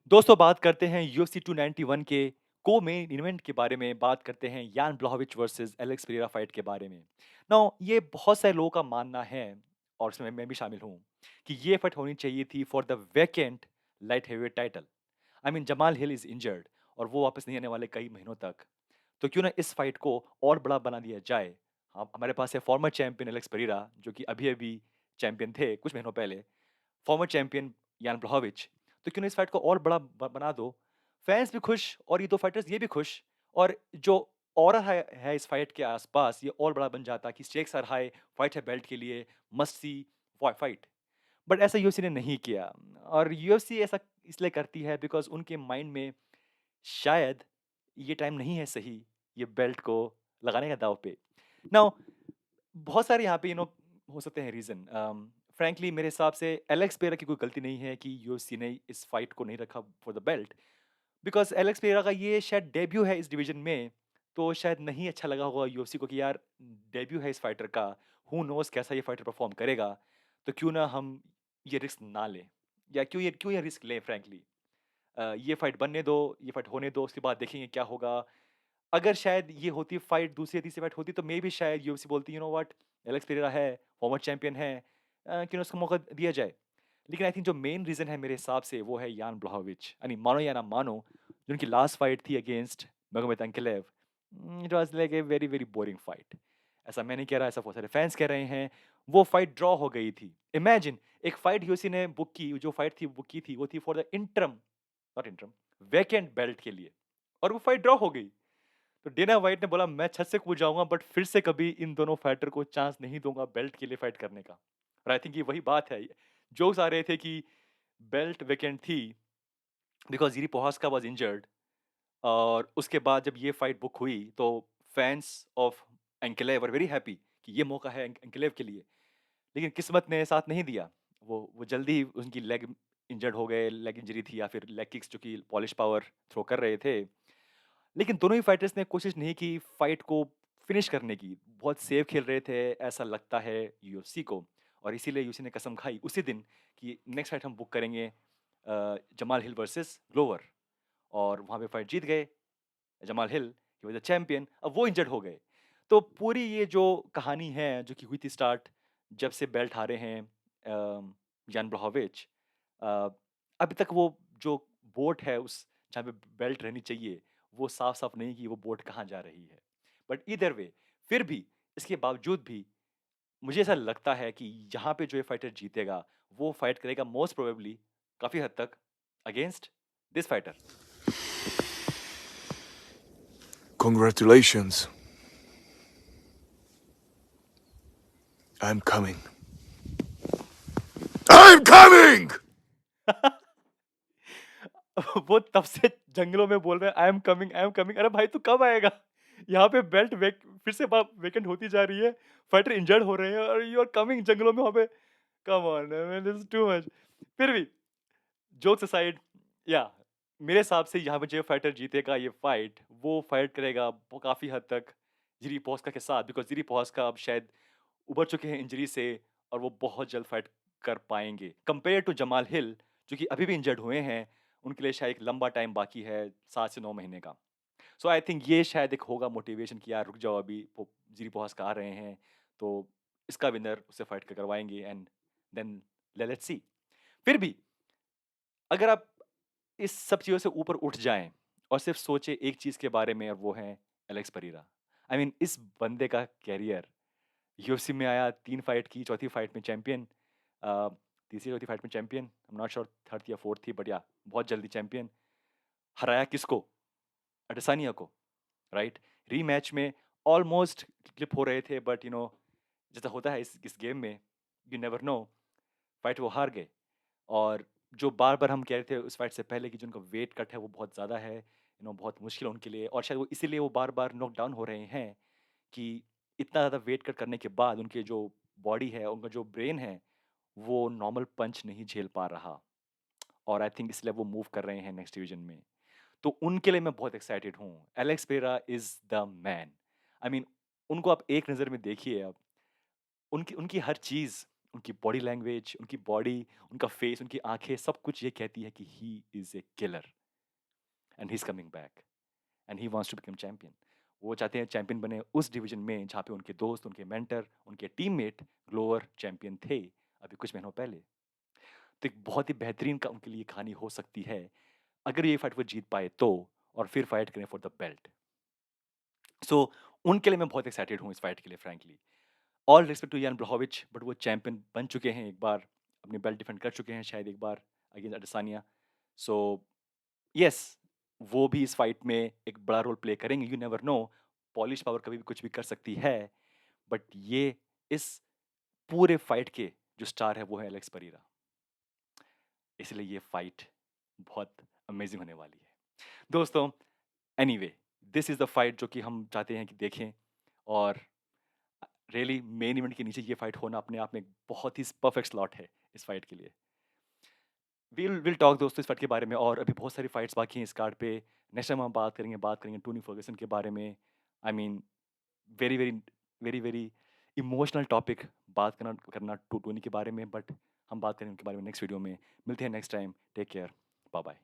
दोस्तों बात करते हैं यूएफसी 291 के मेन इवेंट के बारे में बात करते हैं यान ब्लॉविच वर्सेस एलेक्स पेरेरा फाइट के बारे में। नाउ ये बहुत सारे लोगों का मानना है और इसमें मैं भी शामिल हूँ कि ये फाइट होनी चाहिए थी for the vacant light heavyweight title. I mean Jamal hill is injured और वो वापस नहीं आने वाले कई महीनों तक। तो क्यों ना इस फाइट को और बड़ा बना दिया जाए। हमारे पास है फॉर्मर चैंपियन एलेक्स पेरेरा जो कि अभी-अभी चैंपियन थे कुछ महीनों पहले। फॉर्मर चैंपियन यान ब्लहोविच। तो क्यों ना इस फाइट को और बड़ा बना दो। फैंस भी खुश और ये दो फाइटर्स ये भी खुश और जो ऑरा है इस फाइट के आसपास ये और बड़ा बन जाता कि स्टेक्स आर हाई, फाइट है बेल्ट के लिए, मस्ट सी फाइट। बट ऐसा यूएफसी ने नहीं किया और यूएफसी ऐसा इसलिए करती है बिकॉज उनके माइंड में शायद ये टाइम नहीं है सही ये बेल्ट को लगाने का दाव पे। नाउ बहुत सारे यहाँ पे हो सकते हैं रीज़न। फ्रैंकली मेरे हिसाब से एलेक्स पेरेरा की कोई गलती नहीं है कि यूएफसी ने इस फाइट को नहीं रखा for the belt because Alex Pereira का ये शायद डेब्यू है इस डिवीज़न में, तो शायद नहीं अच्छा लगा होगा यूएफसी को कि यार डेब्यू है इस फाइटर का, हू नोज़ कैसा ये फाइटर परफ़ॉर्म करेगा, तो क्यों ना हम ये रिस्क ना लें या क्यों ये रिस्क लें फ्रैंकली। ये फाइट बनने दो, ये फाइट होने दो, उसके बाद देखेंगे क्या होगा। अगर शायद ये होती फाइट दूसरी या तीसरी फाइट होती तो मे बी शायद यूएफसी बोलती you know what Alex Pereira है, फॉर्मर चैंपियन है, क्यों ना उसको मौका दिया जाए। लेकिन आई थिंक जो मेन रीज़न है मेरे हिसाब से वो है यान ब्लहोविच। यानी मानो या ना मानो, जो उनकी लास्ट फाइट थी against Magomed Ankalaev, it was like a very, very boring fight. ऐसा मैं नहीं कह रहा, ऐसा बहुत सारे फैन्स कह रहे हैं। वो फाइट ड्रॉ हो गई थी। इमेजिन एक फाइट यूएफसी ने बुक की, जो फाइट थी बुक की थी, वो थी for the interim not interim, vacant belt के लिए और वो फाइट ड्रॉ हो गई। तो डेना व्हाइट ने बोला मैं छत से कूद जाऊँगा बट फिर से कभी इन दोनों फाइटर को चांस नहीं दूँगा बेल्ट के लिए फाइट करने का। और आई थिंक ये वही बात है। जोक्स आ रहे थे कि बेल्ट वैकेंट थी because Jiri Prochazka was injured और उसके बाद जब ये फाइट बुक हुई तो fans of Ankalaev were very happy कि ये मौका है एंकेलेव के लिए। लेकिन किस्मत ने साथ नहीं दिया। वो जल्दी ही उनकी लेग इंजर्ड हो गए, लेग इंजरी थी या फिर लेग किक्स जो कि पॉलिश पावर थ्रो कर रहे थे। लेकिन दोनों ही फाइटर्स ने कोशिश नहीं की फाइट को फिनिश करने की। बहुत सेफ खेल रहे थे, ऐसा लगता है यूएफसी को और इसीलिए यूएफसी ने कसम खाई उसी दिन कि नेक्स्ट फाइट हम बुक करेंगे जमाल हिल वर्सेस ग्लोवर और वहाँ पे फाइट जीत गए। जमाल हिल ही वाज़ द चैंपियन, अब वो इंजर्ड हो गए। तो पूरी ये जो कहानी है जो कि हुई थी स्टार्ट जब से बेल्ट हारे हैं यान ब्लहोविच, अ, अभी तक वो जो बोट है उस जहाँ पे बेल्ट रहनी चाहिए, वो साफ-साफ नहीं कि वो बोट कहाँ जा रही है। बट ईदर वे फिर भी इसके बावजूद भी मुझे ऐसा लगता है कि यहाँ पे जो ये फाइटर जीतेगा, वो फाइट करेगा मोस्ट प्रोबेबली काफ़ी हद तक against this fighter. Congratulations. I'm coming. I'm coming! वो तब से जंगलों में बोल रहे हैं आई एम कमिंग। अरे भाई तू कब आएगा? यहाँ पे बेल्ट फिर से वेकेंट होती जा रही है, फाइटर इंजर्ड हो रहे हैं और यू आर कमिंग जंगलों में वहाँ पे। Come on man, this is too much. फिर भी जोक्स असाइड, या मेरे हिसाब से यहाँ पे जो फाइटर जीतेगा ये फाइट, वो फाइट करेगा वो काफी हद तक जिरी पोस्का के साथ बिकॉज जिरी पोस्का अब शायद उभर चुके हैं इंजरी से और वो बहुत जल्द फाइट कर पाएंगे कंपेयर टू जमाल हिल जो कि अभी भी इंजर्ड हुए हैं। उनके लिए शायद एक लंबा टाइम बाकी है, 7 से 9 महीने का। सो आई थिंक ये शायद एक होगा मोटिवेशन कि यार रुक जाओ, अभी जीरी पोहास्का आ रहे हैं तो इसका विनर उससे फाइट करवाएंगे एंड देन लेट्स सी। फिर भी अगर आप इस सब चीज़ों से ऊपर उठ जाएँ और सिर्फ़ सोचें एक चीज़ के बारे में और वो है एलेक्स परेरा। आई मीन इस बंदे का करियर यूएफसी में आया, 3 फाइट की, चौथी फाइट में चैंपियन, अ, तीसरी चौथी फाइट में champion, I am not sure 3rd या 4th थी बट या बहुत जल्दी चैंपियन। हराया किसको? अडेसानिया को, राइट? रीमैच में ऑलमोस्ट क्लिप हो रहे थे बट जैसा होता है इस गेम में, यू नेवर नो, फाइट वो हार गए। और जो बार-बार हम कह रहे थे उस फाइट से पहले कि जो उनका वेट कट है वो बहुत ज़्यादा है, बहुत मुश्किल है उनके लिए और शायद वो इसीलिए वो बार-बार नॉक डाउन हो रहे हैं कि इतना ज़्यादा वेट कट करने के बाद उनके जो बॉडी है, उनका जो ब्रेन है, वो नॉर्मल पंच नहीं झेल पा रहा और आई थिंक इसलिए वो मूव कर रहे हैं नेक्स्ट डिवीज़न में। तो उनके लिए मैं बहुत एक्साइटेड हूँ। Alex Pereira is the man. I mean उनको आप एक नज़र में देखिए, आप उनकी उनकी हर चीज़, उनकी बॉडी लैंग्वेज, उनकी बॉडी, उनका फेस, उनकी आँखें, सब कुछ ये कहती है कि he is a killer and he is coming back and he wants to become champion. वो चाहते हैं चैंपियन बने उस डिवीजन में जहाँ पे उनके दोस्त, उनके मेंटर, उनके टीममेट ग्लोवर चैंपियन थे अभी कुछ महीनों पहले। तो एक बहुत ही बेहतरीन का उनके लिए कहानी हो सकती है अगर ये फाइट वो जीत पाए तो, और फिर फाइट करें फॉर द बेल्ट। सो उनके लिए मैं बहुत एक्साइटेड हूँ इस फाइट के लिए फ्रैंकली। ऑल रिस्पेक्ट टू यान ब्लहोविच, बट वो चैंपियन बन चुके हैं एक बार, अपनी बेल्ट डिफेंड कर चुके हैं शायद एक बार अगेंस्ट अडेसानिया। सो यस, वो भी इस फाइट में एक बड़ा रोल प्ले करेंगे, you never know. Polish power कभी भी कुछ भी कर सकती है, बट ये इस पूरे फाइट के जो स्टार है वो है एलेक्स परेरा। इसलिए ये फाइट बहुत अमेजिंग होने वाली है। दोस्तों, anyway, this is the fight जो कि हम चाहते हैं कि देखें, और रियली मेन इवेंट के नीचे ये फाइट होना अपने आप में एक बहुत ही परफेक्ट स्लॉट है इस फाइट के लिए। विल टॉक दोस्तों इस फाइट के बारे में, और अभी बहुत सारी फाइट्स बाकी हैं इस कार्ड पे। नेक्स्ट टाइम हम बात करेंगे टोनी फर्ग्यूसन के बारे में। I mean very very very very emotional topic बात करना करना टोनी के बारे में, बट हम बात करेंगे उनके बारे में नेक्स्ट वीडियो में। मिलते हैं next time. Take care, bye bye.